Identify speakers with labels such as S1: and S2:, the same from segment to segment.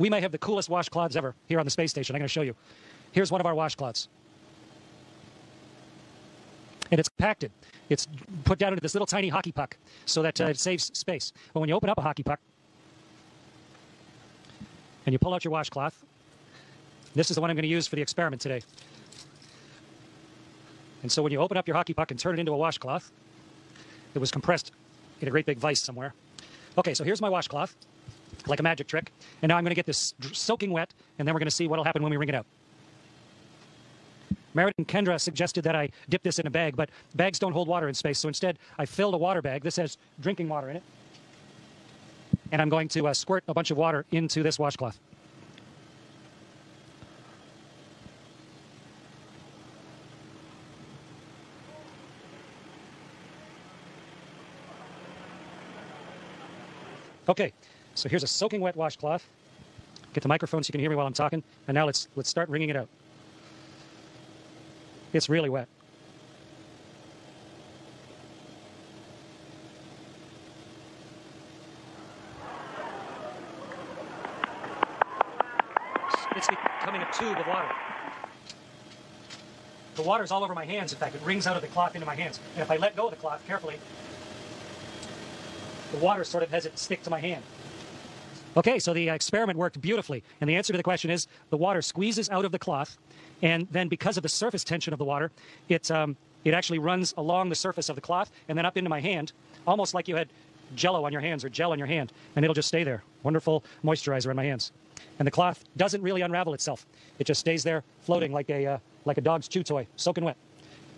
S1: We may have the coolest washcloths ever here on the space station. I'm going to show you. Here's one of our washcloths. And it's compacted. It's put down into this little tiny hockey puck so that it saves space. But when you open up a hockey puck and you pull out your washcloth, this is the one I'm going to use for the experiment today. And so when you open up your hockey puck and turn it into a washcloth, it was compressed in a great big vise somewhere. Okay, so here's my washcloth, like a magic trick. And now I'm going to get this soaking wet, and then we're going to see what will happen when we wring it out. Meredith and Kendra suggested that I dip this in a bag, but bags don't hold water in space, so instead I filled a water bag. This has drinking water in it. And I'm going to squirt a bunch of water into this washcloth. Okay, so here's a soaking wet washcloth. Get the microphone so you can hear me while I'm talking. And now let's start wringing it out. It's really wet. It's becoming a tube of water. The water's all over my hands. In fact, it wrings out of the cloth into my hands. And if I let go of the cloth carefully, the water sort of has it stick to my hand. Okay, so the experiment worked beautifully. And the answer to the question is the water squeezes out of the cloth. And then because of the surface tension of the water, it actually runs along the surface of the cloth and then up into my hand, almost like you had Jell-O on your hands or gel on your hand. And it'll just stay there. Wonderful moisturizer on my hands. And the cloth doesn't really unravel itself. It just stays there floating like a dog's chew toy, soaking wet.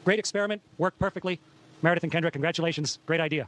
S1: Great experiment. Worked perfectly. Meredith and Kendra, congratulations. Great idea.